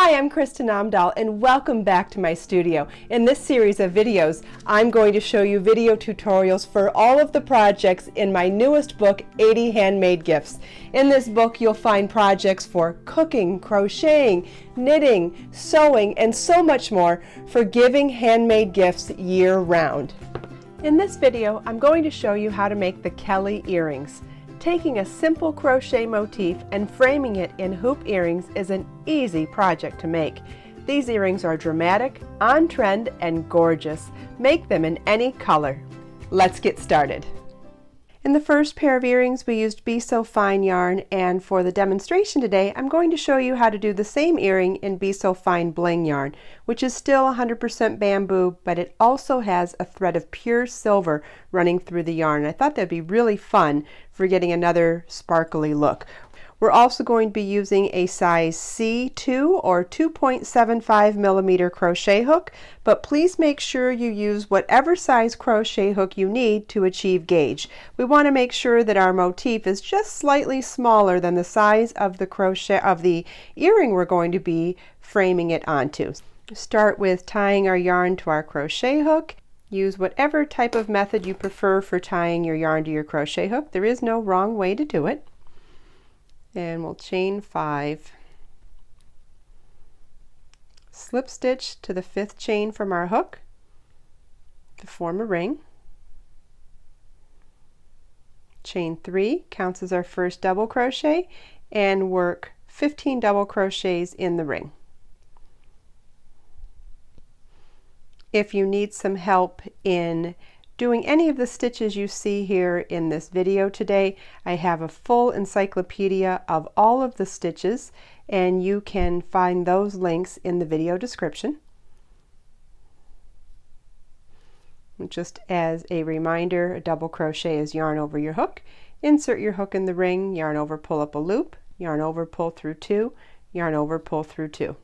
Hi, I'm Kristin Omdahl and welcome back to my studio. In this series of videos, I'm going to show you video tutorials for all of the projects in my newest book, 80 Handmade Gifts. In this book, you'll find projects for cooking, crocheting, knitting, sewing, and so much more for giving handmade gifts year-round. In this video, I'm going to show you how to make the Kelly earrings. Taking a simple crochet motif and framing it in hoop earrings is an easy project to make. These earrings are dramatic, on trend, and gorgeous. Make them in any color. Let's get started. In the first pair of earrings we used Be So Fine yarn, and for the demonstration today I'm going to show you how to do the same earring in Be So Fine bling yarn, which is still 100% bamboo, but it also has a thread of pure silver running through the yarn. I thought that'd be really fun for getting another sparkly look. We're also going to be using a size C2 or 2.75 millimeter crochet hook, but please make sure you use whatever size crochet hook you need to achieve gauge. We want to make sure that our motif is just slightly smaller than the size of the crochet of the earring we're going to be framing it onto. Start with tying our yarn to our crochet hook. Use whatever type of method you prefer for tying your yarn to your crochet hook. There is no wrong way to do it. And we'll chain 5, slip stitch to the 5th chain from our hook to form a ring, chain 3 counts as our first double crochet, and work 15 double crochets in the ring. If you need some help in doing any of the stitches you see here in this video today, I have a full encyclopedia of all of the stitches, and you can find those links in the video description. Just as a reminder, a double crochet is yarn over your hook. Insert your hook in the ring, yarn over, pull up a loop, yarn over, pull through 2, yarn over, pull through 2.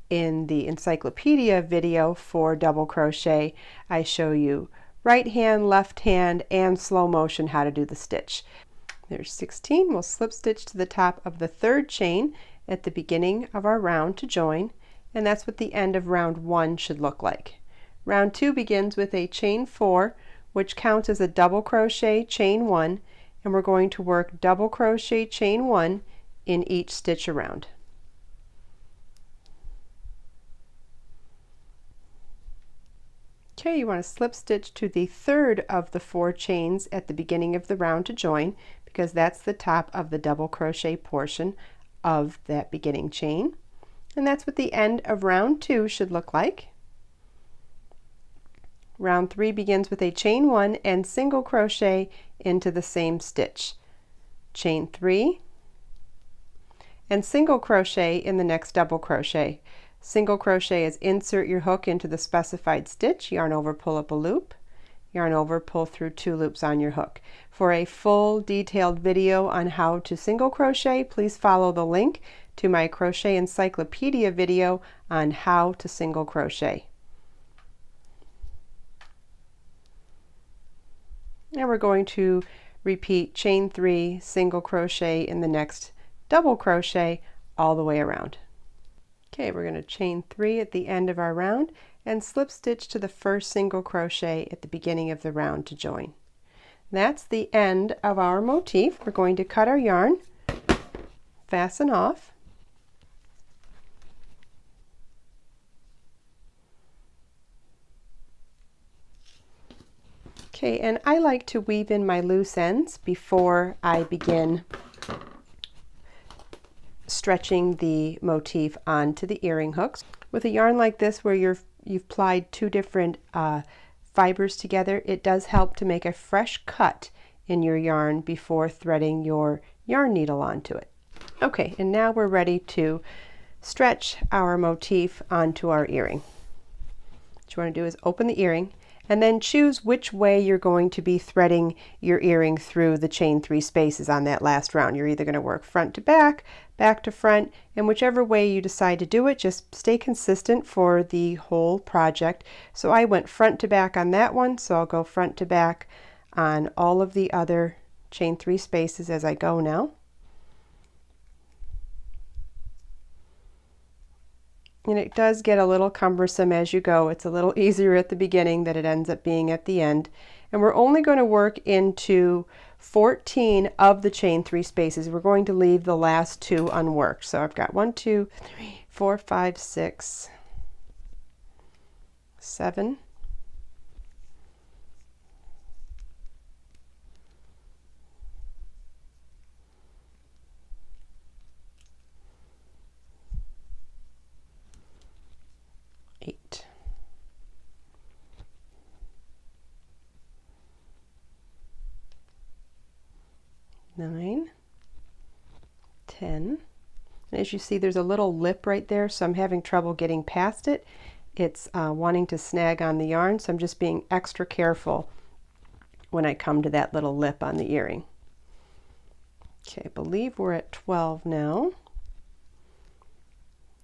In the encyclopedia video for double crochet, I show you right hand, left hand, and slow motion how to do the stitch. There's 16. We'll slip stitch to the top of the 3rd chain at the beginning of our round to join, and that's what the end of round 1 should look like. Round 2 begins with a chain 4, which counts as a double crochet, chain 1, and we're going to work double crochet, chain 1 in each stitch around. Okay, you want to slip stitch to the 3rd of the 4 chains at the beginning of the round to join, because that's the top of the double crochet portion of that beginning chain. And that's what the end of round 2 should look like. Round 3 begins with a chain 1 and single crochet into the same stitch. Chain 3 and single crochet in the next double crochet. Single crochet is insert your hook into the specified stitch, yarn over, pull up a loop, yarn over, pull through 2 loops on your hook. For a full detailed video on how to single crochet, please follow the link to my crochet encyclopedia video on how to single crochet. Now we're going to repeat chain 3, single crochet in the next double crochet all the way around. Okay, we're going to chain 3 at the end of our round and slip stitch to the first single crochet at the beginning of the round to join. That's the end of our motif. We're going to cut our yarn, fasten off, okay, and I like to weave in my loose ends before I begin stretching the motif onto the earring hooks. With a yarn like this where you've plied 2 different fibers together, it does help to make a fresh cut in your yarn before threading your yarn needle onto it. Okay, and now we're ready to stretch our motif onto our earring. What you want to do is open the earring and then choose which way you're going to be threading your earring through the chain 3 spaces on that last round. You're either going to work front to back, back to front, and whichever way you decide to do it, just stay consistent for the whole project. So I went front to back on that one, so I'll go front to back on all of the other chain 3 spaces as I go now. And it does get a little cumbersome as you go. It's a little easier at the beginning than it ends up being at the end. And we're only going to work into 14 of the chain 3 spaces. We're going to leave the last 2 unworked. So I've got 1, 2, 3, 4, 5, 6, 7, 8, 9, 10. And as you see, there's a little lip right there, so I'm having trouble getting past it. It's wanting to snag on the yarn, so I'm just being extra careful when I come to that little lip on the earring. Okay, I believe we're at 12 now.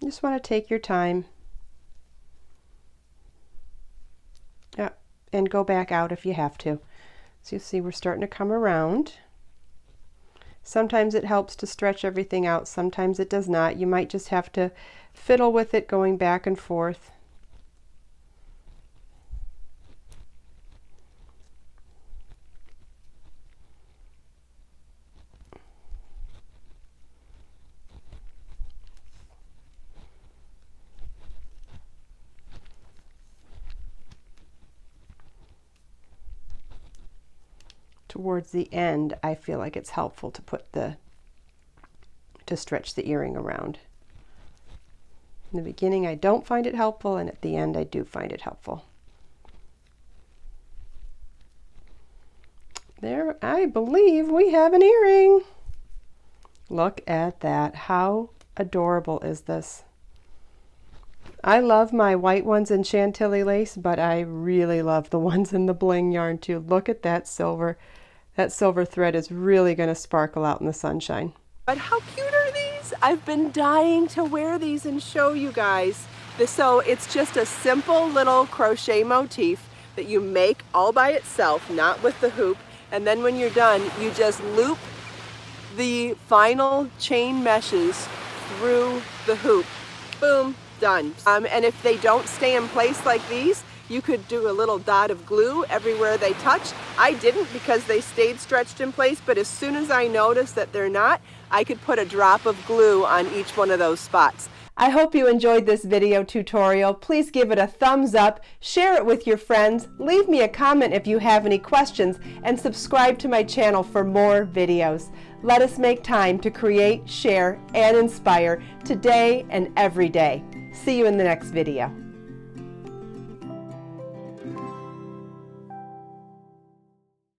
You just want to take your time. Yep, and go back out if you have to. So you see we're starting to come around. Sometimes it helps to stretch everything out, sometimes it does not. You might just have to fiddle with it going back and forth. Towards the end, I feel like it's helpful to to stretch the earring around. In the beginning, I don't find it helpful, and at the end, I do find it helpful. There, I believe we have an earring. Look at that. How adorable is this? I love my white ones in Chantilly lace, but I really love the ones in the bling yarn too. Look at that silver. That silver thread is really going to sparkle out in the sunshine. But how cute are these? I've been dying to wear these and show you guys. So it's just a simple little crochet motif that you make all by itself, not with the hoop. And then when you're done, you just loop the final chain meshes through the hoop. Boom, done. And if they don't stay in place like these, you could do a little dot of glue everywhere they touch. I didn't because they stayed stretched in place, but as soon as I noticed that they're not, I could put a drop of glue on each one of those spots. I hope you enjoyed this video tutorial. Please give it a thumbs up, share it with your friends, leave me a comment if you have any questions, and subscribe to my channel for more videos. Let us make time to create, share, and inspire today and every day. See you in the next video.